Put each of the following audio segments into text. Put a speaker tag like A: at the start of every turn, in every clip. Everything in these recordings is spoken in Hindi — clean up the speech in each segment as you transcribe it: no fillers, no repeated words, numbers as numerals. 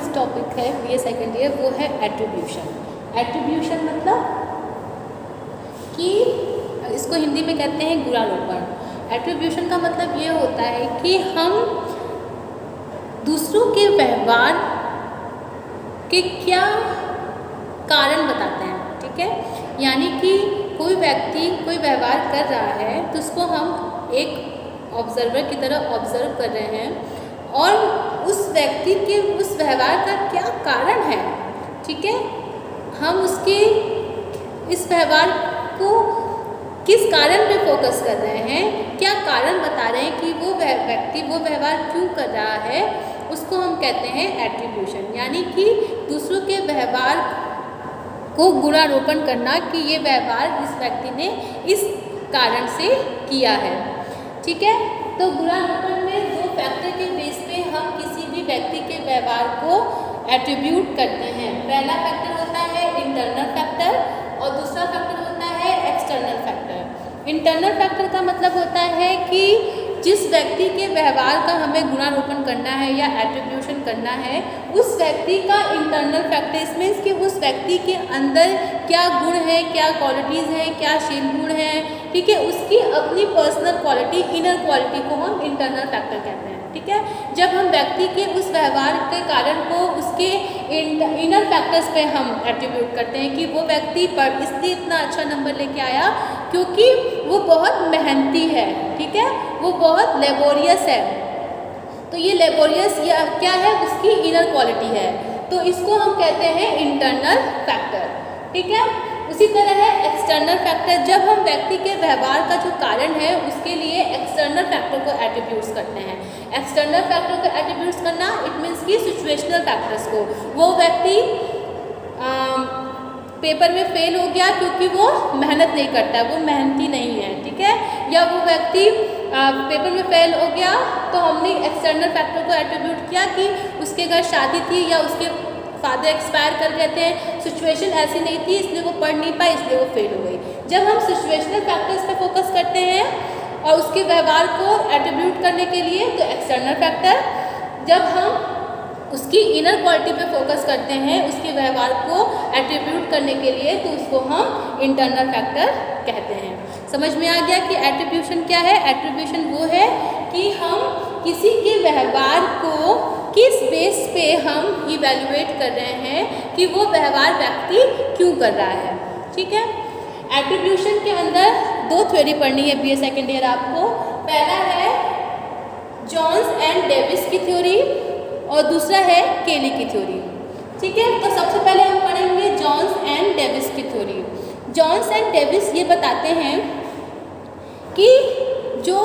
A: नेक्स्ट टॉपिक है बीए सेकेंड ईयर, वो है एट्रीब्यूशन। एट्रीब्यूशन मतलब कि इसको हिंदी में कहते हैं गुणारोपण। एट्रीब्यूशन का मतलब ये होता है कि हम दूसरों के व्यवहार के क्या कारण बताते हैं, ठीक है। यानी कि कोई व्यक्ति कोई व्यवहार कर रहा है तो उसको हम एक ऑब्जर्वर की तरह ऑब्जर्व कर रहे हैं और उस व्यक्ति के उस व्यवहार का क्या कारण है, ठीक है। हम उसके इस व्यवहार को किस कारण पे फोकस कर रहे हैं, क्या कारण बता रहे हैं कि वो व्यक्ति वो व्यवहार क्यों कर रहा है, उसको हम कहते हैं एट्रीब्यूशन। यानी कि दूसरों के व्यवहार को गुणारोपण करना कि ये व्यवहार इस व्यक्ति ने इस कारण से किया है, ठीक है। तो गुणारोपण में दो फैक्टर के बेस पे हम किसी भी व्यक्ति के व्यवहार को एट्रीब्यूट करते हैं। पहला फैक्टर होता है इंटरनल फैक्टर और दूसरा फैक्टर होता है एक्सटर्नल फैक्टर। इंटरनल फैक्टर का मतलब होता है कि जिस व्यक्ति के व्यवहार का हमें गुणारोपण करना है या एट्रीब्यूशन करना है, उस व्यक्ति का इंटरनल फैक्टर, इसमें कि उस व्यक्ति के अंदर क्या गुण है, क्या क्वालिटीज़ हैं, क्या शील गुण है, ठीक है। उसकी अपनी पर्सनल क्वालिटी, इनर क्वालिटी को हम इंटरनल फैक्टर कहते हैं, ठीक है। जब हम व्यक्ति के उस व्यवहार के कारण को उसके इनर फैक्टर्स पे हम एट्रीब्यूट करते हैं कि वो व्यक्ति पर इसलिए इतना अच्छा नंबर लेके आया क्योंकि वो बहुत मेहनती है, ठीक है, वो बहुत लेबोरियस है। तो ये लेबोरियस या क्या है, उसकी इनर क्वालिटी है, तो इसको हम कहते हैं इंटरनल फैक्टर, ठीक है। उसी तरह है एक्सटर्नल फैक्टर। जब हम व्यक्ति के व्यवहार का जो कारण है उसके लिए एक्सटर्नल फैक्टर को एट्रीब्यूट्स करते हैं। एक्सटर्नल फैक्टर को एट्रीब्यूट्स करना इट मीन्स कि सिचुएशनल फैक्टर्स को, वो व्यक्ति पेपर में फेल हो गया क्योंकि वो मेहनत नहीं करता, वो मेहनती नहीं है, ठीक है। या वो व्यक्ति पेपर में फेल हो गया तो हमने एक्सटर्नल फैक्टर को एट्रीब्यूट किया कि उसके घर शादी थी या उसके फादर एक्सपायर कर गए थे, सिचुएशन ऐसी नहीं थी इसलिए वो पढ़ नहीं पाई, इसलिए वो फेल हो गई। जब हम सिचुएशनल फैक्टर्स पे फोकस करते हैं और उसके व्यवहार को एट्रीब्यूट करने के लिए तो एक्सटर्नल फैक्टर, जब हम उसकी इनर क्वालिटी पे फोकस करते हैं उसके व्यवहार को एट्रीब्यूट करने के लिए तो उसको हम इंटरनल फैक्टर कहते हैं। समझ में आ गया कि एट्रीब्यूशन क्या है। एट्रीब्यूशन वो है कि हम किसी के व्यवहार को किस बेस पे हम इवैल्यूएट कर रहे हैं कि वो व्यवहार व्यक्ति क्यों कर रहा है, ठीक है। एट्रीब्यूशन के अंदर दो थ्योरी पढ़नी है बीए सेकेंड ईयर आपको। पहला है जॉन्स एंड डेविस की थ्योरी और दूसरा है केली की थ्योरी, ठीक है। तो सबसे पहले हम पढ़ेंगे जॉन्स एंड डेविस की थ्योरी। जॉन्स एंड डेविस ये बताते हैं कि जो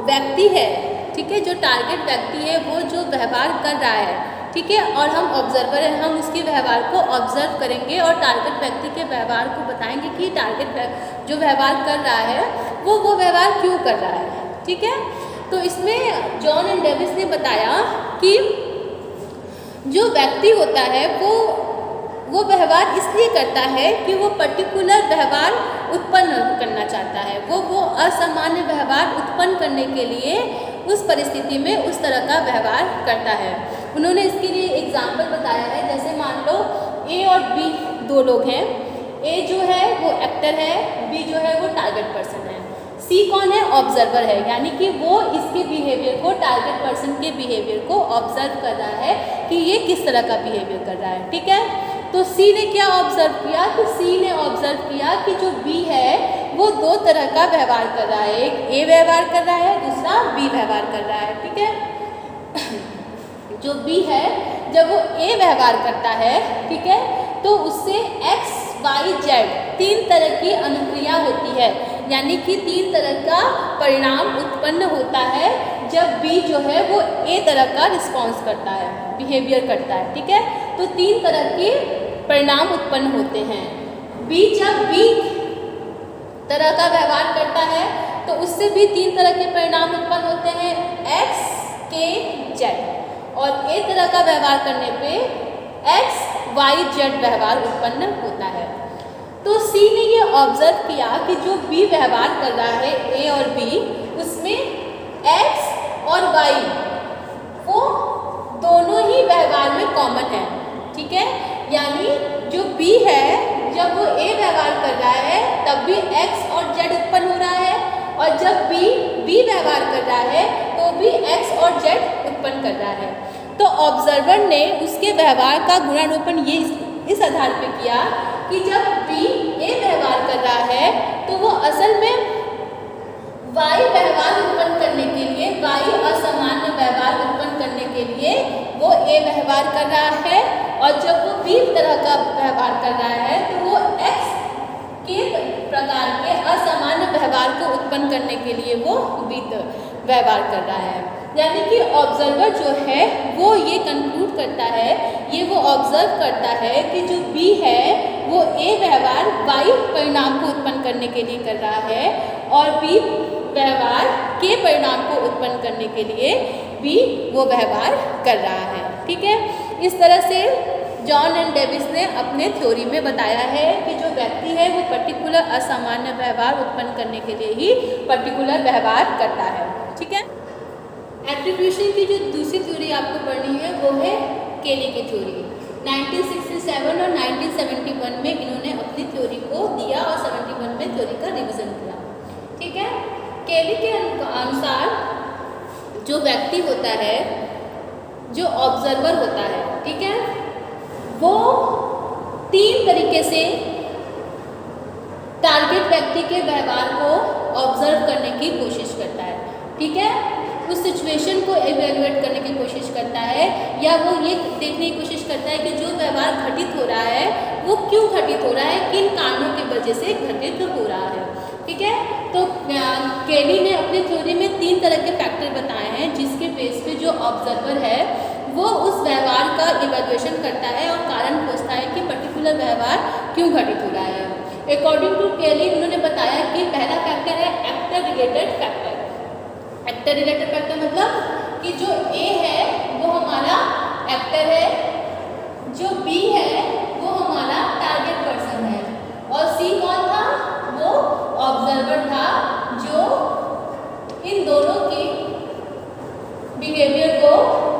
A: व्यक्ति है, ठीक है, जो टारगेट व्यक्ति है वो जो व्यवहार कर रहा है, ठीक है, और हम ऑब्जर्वर हैं, हम उसके व्यवहार को ऑब्जर्व करेंगे और टारगेट व्यक्ति के व्यवहार को बताएंगे कि टारगेट जो व्यवहार कर रहा है वो व्यवहार क्यों कर रहा है, ठीक है। तो इसमें जॉन एंड डेविस ने बताया कि जो व्यक्ति होता है वो व्यवहार इसलिए करता है कि वो पर्टिकुलर व्यवहार उत्पन्न करना चाहता है, वो असामान्य व्यवहार उत्पन्न करने के लिए उस परिस्थिति में उस तरह का व्यवहार करता है। उन्होंने इसके लिए एग्जाम्पल बताया है, जैसे मान लो ए और बी दो लोग हैं, ए जो है वो एक्टर है, बी जो है वो टारगेट पर्सन है, सी कौन है, ऑब्जर्वर है, यानी कि वो इसके बिहेवियर को, टारगेट पर्सन के बिहेवियर को ऑब्जर्व कर रहा है कि ये किस तरह का बिहेवियर कर रहा है, ठीक है। तो सी ने क्या ऑब्जर्व किया, तो सी ने ऑब्जर्व किया कि जो बी है वो दो तरह का व्यवहार कर रहा है, एक ए व्यवहार कर रहा है, दूसरा बी व्यवहार कर रहा है, ठीक है। जो बी है जब वो ए व्यवहार करता है, ठीक है, तो उससे एक्स वाई जेड तीन तरह की अनुक्रिया होती है, यानी कि तीन तरह का परिणाम उत्पन्न होता है जब बी जो है वो ए तरह का रिस्पॉन्स करता है, बिहेवियर करता है, ठीक है। तो तीन तरह के परिणाम उत्पन्न होते हैं। बी जब बी तरह का व्यवहार करता है तो उससे भी तीन तरह के परिणाम उत्पन्न होते हैं, एक्स के जेड, और ए तरह का व्यवहार करने पे एक्स वाई जेड व्यवहार उत्पन्न होता है। तो सी ने ये ऑब्जर्व किया कि जो बी व्यवहार कर रहा है ए और बी, उसमें एक्स और वाई वो दोनों ही व्यवहार में कॉमन है, यानी जो बी है जब वो ए व्यवहार कर रहा है तब भी एक्स और जेड उत्पन्न हो रहा है, और जब बी व्यवहार कर रहा है तो भी एक्स और जेड उत्पन्न कर रहा है। तो ऑब्जर्वर ने उसके व्यवहार का गुणारोपण ये इस आधार पे किया कि जब बी ए व्यवहार कर रहा है तो वो असल में वाई व्यवहार उत्पन्न करने के लिए, वाई असामान्य व्यवहार उत्पन्न करने के लिए वो ए व्यवहार कर रहा है, और जब वो बी तरह का व्यवहार कर रहा है तो वो एक्स के प्रकार के असामान्य व्यवहार को उत्पन्न करने के लिए वो बी व्यवहार कर रहा है। यानी कि ऑब्जर्वर जो है वो ये कंक्लूड करता है, ये वो ऑब्जर्व करता है कि जो बी है वो ए व्यवहार वाई परिणाम को उत्पन्न करने के लिए कर रहा है, और बी व्यवहार के परिणाम को उत्पन्न करने के लिए भी वो व्यवहार कर रहा है। ठीक है, इस तरह से जॉन एंड डेविस ने अपने थ्योरी में बताया है कि जो व्यक्ति है वो पर्टिकुलर असामान्य व्यवहार उत्पन्न करने के लिए ही पर्टिकुलर व्यवहार करता है। ठीक है, एट्रीब्यूशन की जो दूसरी थ्योरी आपको पढ़नी है वो है केली की थ्योरी। 1967 और 1971 में इन्होंने अपनी थ्योरी को दिया और 71 में थ्योरी का रिवीजन किया। ठीक है, केली के अनुसार जो व्यक्ति होता है, जो ऑब्जर्वर होता है, ठीक है, वो 3 तरीके से टारगेट व्यक्ति के व्यवहार को ऑब्जर्व करने की कोशिश करता है। ठीक है, उस सिचुएशन को इवेल्युएट करने की कोशिश करता है, या वो ये देखने की कोशिश करता है कि जो व्यवहार घटित हो रहा है वो क्यों घटित हो रहा है, किन कारणों की वजह से घटित हो रहा है। ठीक है, तो केली ने अपनी थ्योरी में 3 तरह के फैक्टर बताए हैं जिसके बेस पे जो ऑब्जर्वर है वो उस व्यवहार का इवेल्युएशन करता है और कारण खोजता है कि पर्टिकुलर व्यवहार क्यों घटित हो रहा है। अकॉर्डिंग टू केली उन्होंने बताया कि पहला फैक्टर है actor related factor. Actor related factor मतलब कि जो ए है वो हमारा एक्टर है, जो बी है वो हमारा टारगेट पर्सन है, और सी कौन था, वो ऑब्जर्वर था जो इन दोनों की बिहेवियर को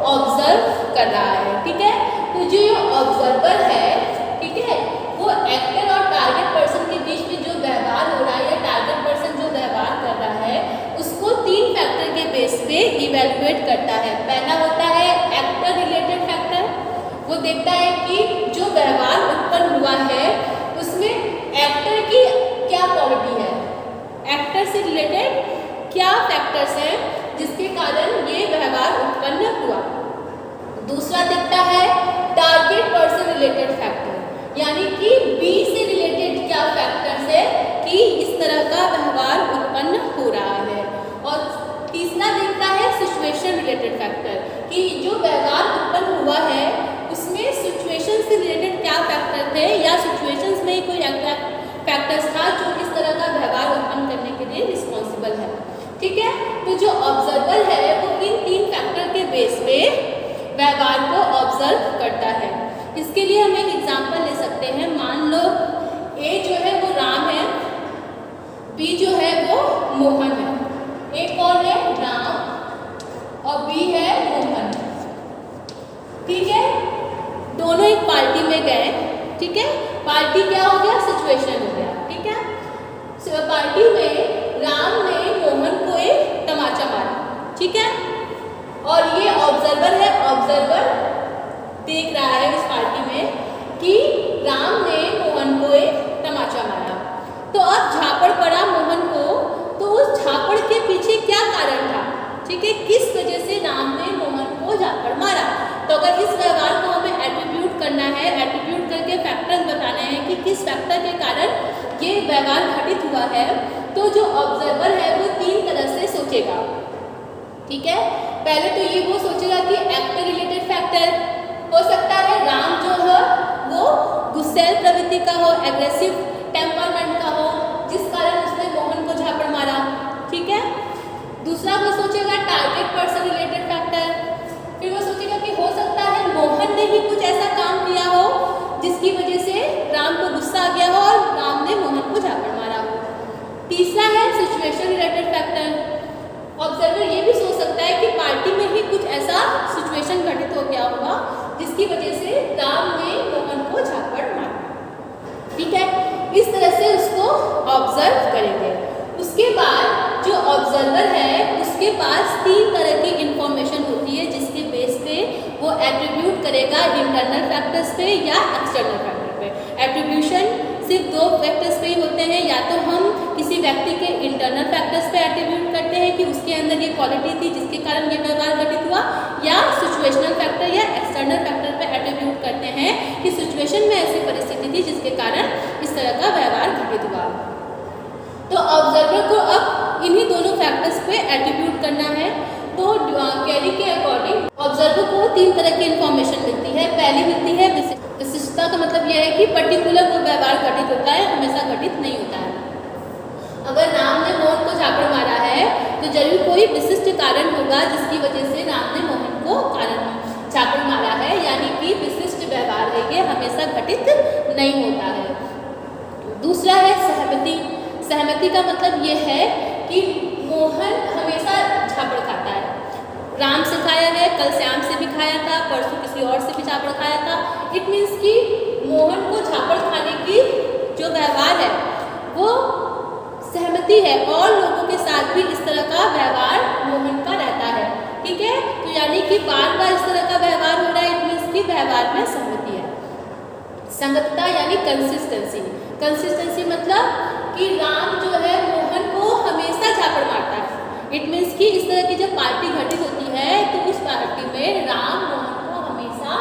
A: ऑब्जर्व कर रहा है। ठीक है, तो जो ये ऑब्जर्वर है, ठीक है, वो एक्टर और टारगेट पर्सन के बीच में जो व्यवहार हो रहा है या टारगेट पर्सन जो व्यवहार कर रहा है उसको 3 फैक्टर के बेस पे इवेल्युएट करता है। पहला होता है एक्टर रिलेटेड फैक्टर, वो देखता है कि जो व्यवहार उत्पन्न हुआ है उसमें एक्टर की क्या क्वालिटी है, एक्टर से रिलेटेड क्या फैक्टर्स हैं जिसके कारण ये व्यवहार उत्पन्न हुआ। दूसरा दिखता है टारगेट पर्सन रिलेटेड फैक्टर, यानी कि बी से रिलेटेड क्या फैक्टर्स है कि इस तरह का व्यवहार उत्पन्न हो रहा है। और तीसरा दिखता है सिचुएशन रिलेटेड फैक्टर, कि जो व्यवहार उत्पन्न हुआ है उसमें सिचुएशन से रिलेटेड क्या फैक्टर थे या सिचुएशंस में कोई फैक्टर्स था जो इस तरह का व्यवहार उत्पन्न करने के लिए रिस्पॉन्सिबल है। ठीक है, तो जो ऑब्जर्वर है वो इन 3 फैक्टर के बेस पे व्यवहार को ऑब्जर्व करता है। इसके लिए हम एक एग्जांपल ले सकते हैं। मान लो ए जो है वो राम है, बी जो है वो मोहन है। ए कौन है, राम, और बी है मोहन। ठीक है, दोनों एक पार्टी में गए। ठीक है, पार्टी क्या हो गया, सिचुएशन हो गया। ठीक है, पार्टी में राम ने मोहन को एक तमाचा मारा। ठीक है, और ये ऑब्जर्वर है, ऑब्जर्वर देख रहा है इस पार्टी में कि राम ने मोहन को एक तमाचा मारा। तो अब झापड़ पड़ा मोहन को, तो उस झापड़ के पीछे क्या कारण था, ठीक है, किस वजह से राम ने मोहन को झापड़ मारा। तो अगर इस व्यवहार को हमें एट्रीब्यूट करना है, एट्रीब्यूट करके फैक्टर्स बताने हैं कि किस फैक्टर के कारण ये व्यवहार घटित हुआ है, तो जो ऑब्जर्वर है वो 3 तरह से सोचेगा। ठीक है, पहले तो ये वो सोचेगा कि एक्टर रिलेटेड फैक्टर हो सकता है, राम जो है वो गुस्सैल प्रवृत्ति का हो, एग्रेसिव टेम्परमेंट का हो, जिस कारण उसने मोहन को झापड़ मारा। ठीक है, दूसरा वो सोचेगा टारगेट पर्सन रिलेटेड फैक्टर, फिर वो सोचेगा कि हो सकता है मोहन ने ही कुछ ऐसा काम किया हो जिसकी वजह से राम को गुस्सा आ गया हो और राम ने मोहन को झापड़ मारा हो। तीसरा है सिचुएशन रिलेटेड फैक्टर। ऑब्जर्वर ये भी सोच सकता है कि पार्टी में ही कुछ ऐसा सिचुएशन घटित हो गया होगा जिसकी वजह से राम ने मोहन को झापड़ मारा। ठीक है, इस तरह से उसको ऑब्जर्व करेंगे। उसके बाद जो ऑब्जर्वर है उसके पास 3 तरह की इंफॉर्मेशन होती है जिसके बेस पे वो एट्रीब्यूट करेगा इंटरनल फैक्टर्स पे या एक्सटर्नल फैक्टर पे। एट्रीब्यूशन सिर्फ 2 फैक्टर्स पे ही होते हैं, या तो हम किसी व्यक्ति के इंटरनल फैक्टर्स पे एट्रीब्यूट करते हैं कि उसके अंदर ये क्वालिटी थी जिसके कारण ये व्यवहार घटित हुआ, या सिचुएशनल फैक्टर या एक्सटर्नल फैक्टर पे एट्रीब्यूट करते हैं कि सिचुएशन में ऐसी परिस्थिति थी जिसके कारण इस तरह का व्यवहार घटित हुआ। तो ऑब्जर्वर को अब इन्हीं दोनों फैक्टर्स पे एट्रीब्यूट करना है। तो कैरी के अकॉर्डिंग ऑब्जर्वर को 3 तरह की इंफॉर्मेशन मिलती है। पहली मिलती है विशिष्टता, का मतलब यह है कि पर्टिकुलर कोई व्यवहार घटित होता है, हमेशा घटित नहीं होता है। अगर राम ने मोहन को झापड़ मारा है तो जरूर कोई विशिष्ट कारण होगा जिसकी वजह से राम ने मोहन को झापड़ मारा है, यानी कि विशिष्ट व्यवहार है, ये हमेशा घटित नहीं होता है। दूसरा है सहमति। सहमति का मतलब ये है कि मोहन हमेशा झापड़ खाता है। राम से खाया है, कल श्याम से भी खाया था, परसों किसी और से भी झापड़ खाया था। इट मीन्स कि मोहन को झापड़ खाने की जो व्यवहार है वो सहमति है, और लोगों के साथ भी इस तरह का व्यवहार मोहन का रहता है। ठीक है, तो यानी कि बार बार इस तरह का व्यवहार हो रहा है, इट मीन्स कि व्यवहार में सहमति है। संगतता यानी कंसिस्टेंसी। कंसिस्टेंसी मतलब कि राम जो है मोहन को हमेशा झापड़ मारता है। इट मीन्स कि इस तरह की जब पार्टी घटित होती है तो उस पार्टी में राम मोहन को हमेशा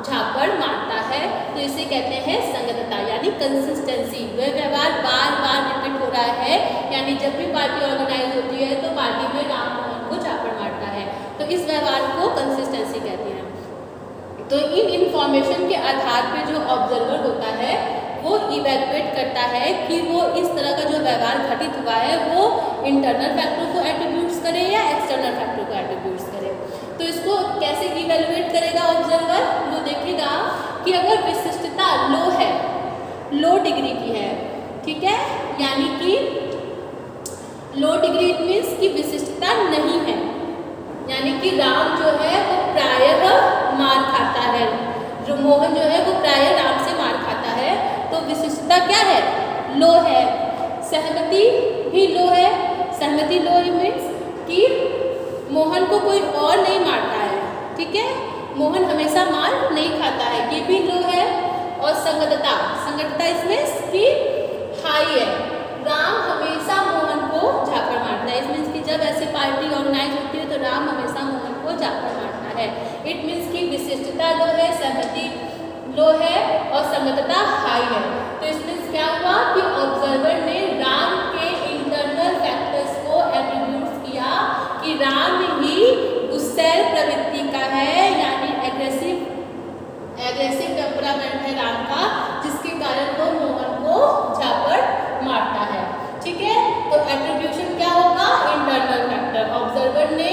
A: झापड़ मारता है, तो इसे कहते हैं संगतता यानी कंसिस्टेंसी। वह व्यवहार बार बार रिपीट हो रहा है, यानी जब भी पार्टी ऑर्गेनाइज होती है तो पार्टी में राम मोहन को झापड़ मारता है, तो इस व्यवहार को कंसिस्टेंसी कहते हैं। तो इन इंफॉर्मेशन के आधार पे जो ऑब्जर्वर होता है वो इवैल्यूएट करता है कि वो इस तरह का जो व्यवहार घटित हुआ है वो इंटरनल फैक्टर को एट्रीब्यूट्स करे या एक्सटर्नल फैक्टर को एट्रीब्यूट्स करे। तो इसको कैसे इवैल्यूएट करेगा ऑब्जर्वर, वो देखेगा कि अगर विशिष्टता लो है, लो डिग्री की है, ठीक है, यानी कि लो डिग्री इट मीन्स कि विशिष्टता नहीं है, यानी कि राम जो है वो प्रायः मार खाता है, जो मोहन जो है वो प्रायः राम से मार खाता है, तो विशिष्टता क्या है, लो है। सहमति भी लो है। सहमति लो मीन्स कि मोहन को कोई और नहीं मारता है, ठीक है, मोहन हमेशा मार नहीं खाता है, ये भी लो है। और संगतता, संगतता इसमें कि हाई है, राम हमेशा मोहन को झापड़ मारता है। इस मीन्स कि जब ऐसी पार्टी ऑर्गेनाइज होती है तो राम हमेशा मोहन को झापड़ मारता है। इट मीन्स कि विशिष्टता लो है, सहमति लो है और संगतता हाई है। तो इसमें क्या हुआ कि ऑब्जर्वर ने राम के इंटरनल फैक्टर्स को एट्रीब्यूट किया कि राम ही गुस्सैल प्रवृत्ति का है, यानी एग्रेसिव टेम्परामेंट है राम का, जिसके कारण वो मोहन को झापड़ मारता है। ठीक है, तो एट्रीब्यूशन क्या होगा, इंटरनल फैक्टर। ऑब्जर्वर ने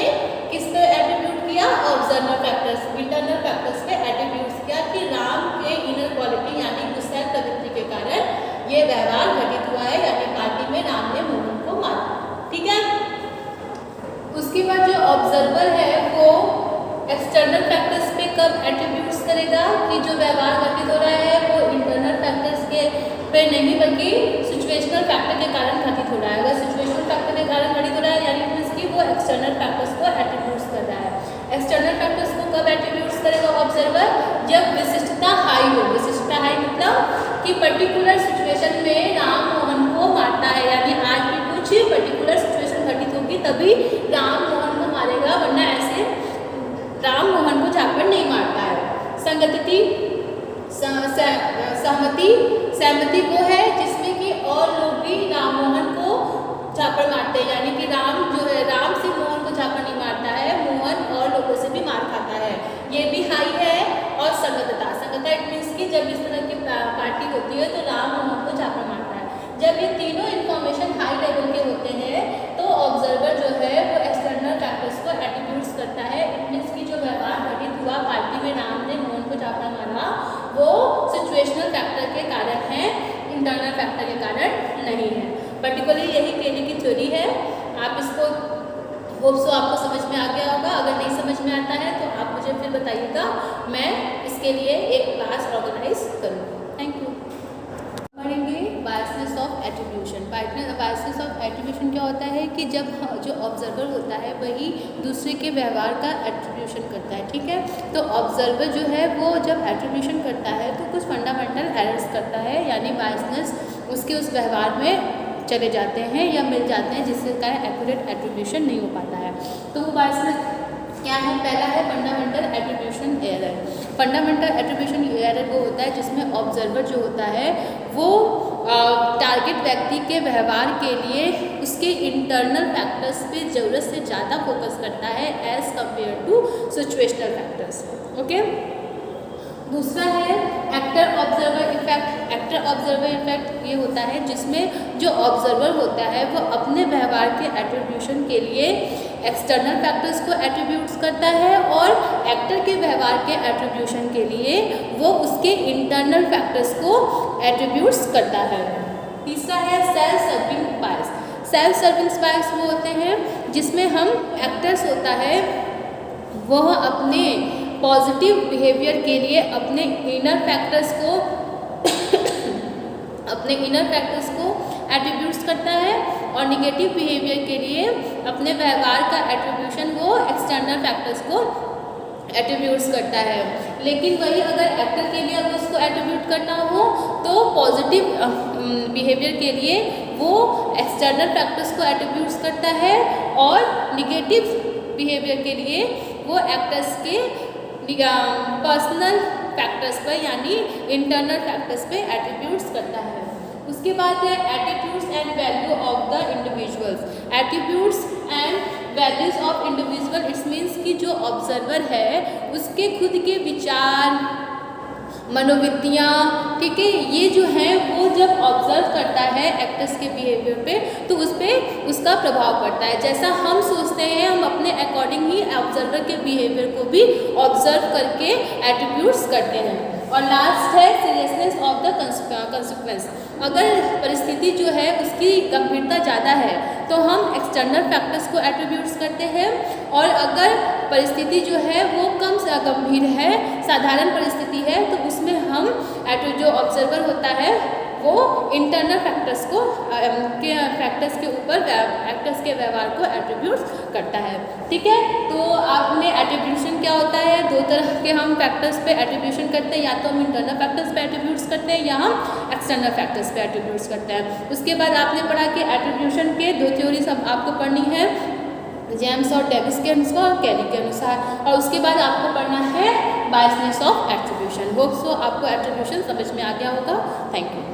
A: किस पे एट्रीब्यूट किया, ऑब्जर्वर फैक्टर्स, इंटरनल फैक्टर्स पे एट्रीब्यूट किया कि राम के इनर क्वालिटी यानी गुस्सैल प्रवृत्ति के कारण ये व्यवहार घटित हुआ है, यानी पार्टी में राम ने मोहन को मारा। ठीक है, उसके बाद जो ऑब्जर्वर है वो एक्सटर्नल फैक्टर्स पे कब एट्रीब्यूट्स करेगा कि जो व्यवहार घटित हो रहा है वो इंटरनल फैक्टर्स के पे नहीं बल्कि सिचुएशनल फैक्टर के कारण घटित हो रहा है। अगर सिचुएशनल फैक्टर के कारण घटित हो रहा है यानी मीन्स कि वो एक्सटर्नल फैक्टर्स को एट्रीब्यूट्स कर रहा है। एक्सटर्नल फैक्टर्स को कब एट्रीब्यूट्स करेगा ऑब्जर्वर, जब विशिष्टता हाई हो। विशिष्टता हाई मतलब कि पर्टिकुलर सिचुएशन में राम मोहन को मारता है, यानी आज भी कुछ पर्टिकुलर सिचुएशन घटित होगी तभी राम मोहन को मारेगा, वरना ऐसे राम मोहन को झापड़ नहीं मारता है। संगति, सहमति, सहमति वो है जिसमें कि और लोग भी राम मोहन को झापड़ मारते हैं, यानी कि राम जो है राम से मोहन को झापड़ नहीं मारता है, मोहन और लोगों से भी मार खाता है, ये भी हाई है। और संगतता, संगतता इट मीन्स कि जब इस तरह की पार्टी होती है तो राम मोहन को झापड़ मारता है। जब ये तीनों इन्फॉर्मेशन हाई लेवल के होते हैं तो ऑब्जर्वर जो है वो एक्सटर्नल फैक्टर्स को एट्रीब्यूट्स करता है। इट मीन्स कि जो व्यवहार घटित हुआ पार्टी में राम ने मोहन को झापड़ मारा वो सिचुएशनल फैक्टर के कारण है, इंटरनल फैक्टर के कारण नहीं है। पर्टिकुलरली यही केली की थ्योरी है, आप इसको होप सो आपको समझ में आ गया होगा। अगर नहीं समझ में आता है तो आप मुझे फिर बताइएगा, मैं इसके लिए एक क्लास ऑर्गेनाइज करूँगी। Thank you. पढ़ेंगे biasness of attribution. Biasness of attribution क्या होता है कि जब जो ऑब्जर्वर होता है वही दूसरे के व्यवहार का एट्रीब्यूशन करता है, ठीक है। तो ऑब्जर्वर जो है वो जब एट्रीब्यूशन करता है तो कुछ फंडामेंटल एरर्स करता है, यानी बायसनेस उसके उस व्यवहार में चले जाते हैं या मिल जाते हैं, जिससे कारण एक्यूरेट एट्रीब्यूशन नहीं हो पाता है। तो वो बायसनेस क्या है? पहला है fundamental attribution error. Fundamental attribution error वो होता है जिसमें ऑब्जर्वर जो होता है वो टारगेट व्यक्ति के व्यवहार के लिए उसके इंटरनल फैक्टर्स पे ज़रूरत से ज़्यादा फोकस करता है as compare to situational factors. Okay. दूसरा है actor observer effect. Actor observer effect ये होता है जिसमें जो ऑब्जर्वर होता है वो अपने व्यवहार के एट्रीब्यूशन के लिए एक्सटर्नल फैक्टर्स को एट्रीब्यूट्स करता है और एक्टर के व्यवहार के एट्रीब्यूशन के लिए वो उसके इंटरनल फैक्टर्स को एट्रीब्यूट्स करता है। तीसरा है सेल्फ सर्विंग बायस। सेल्फ सर्विंग बायस वो होते हैं जिसमें हम एक्टर्स होता है वह अपने पॉजिटिव बिहेवियर के लिए अपने इनर फैक्टर्स को एट्रीब्यूट्स करता है और निगेटिव बिहेवियर के लिए अपने व्यवहार का एट्रीब्यूशन वो एक्सटर्नल फैक्टर्स को एट्रीब्यूट्स करता है। लेकिन वही अगर एक्टर के लिए अगर उसको एट्रीब्यूट करना हो तो पॉजिटिव बिहेवियर के लिए वो एक्सटर्नल फैक्टर्स को एट्रीब्यूट्स करता है और निगेटिव बिहेवियर के लिए वो एक्टर्स के पर्सनल फैक्टर्स पर यानी इंटरनल फैक्टर्स पे एट्रीब्यूट्स करता है। उसके बाद है attitudes and value of the individuals. Attributes and values of individual it's means कि जो ऑब्जर्वर है उसके खुद के विचार, मनोवृत्तियाँ, ठीक है, ये जो है वो जब ऑब्जर्व करता है एक्टर्स के बिहेवियर पे तो उस पर उसका प्रभाव पड़ता है। जैसा हम सोचते हैं हम अपने अकॉर्डिंग ही ऑब्जर्वर के बिहेवियर को भी ऑब्जर्व करके एट्रीब्यूट्स करते हैं। और लास्ट है सीरियसनेस ऑफ द कंसिक्वेंस। अगर परिस्थिति जो है उसकी गंभीरता ज़्यादा है तो हम एक्सटर्नल फैक्टर्स को एट्रीब्यूट्स करते हैं और अगर परिस्थिति जो है वो कम गंभीर है, साधारण परिस्थिति है, तो उसमें हम जो ऑब्जर्वर होता है वो इंटरनल फैक्टर्स के ऊपर एक्टर्स के व्यवहार को एट्रीब्यूट्स करता है। ठीक है, तो आपने एट्रीब्यूशन क्या होता है, दो तरह के हम फैक्टर्स पे एट्रीब्यूशन करते हैं, या तो हम इंटरनल फैक्टर्स पे एट्रीब्यूट्स करते हैं या हम एक्सटर्नल फैक्टर्स पे एट्रीब्यूट्स करते हैं। उसके बाद आपने पढ़ा कि एट्रीब्यूशन के दो थ्योरी सब आपको पढ़नी है, जेम्स और डेविस के अनुसार और कैली के अनुसार, और उसके बाद आपको पढ़ना है biasness of attribution. Hope so आपको एट्रीब्यूशन समझ में आ गया होगा। Thank you.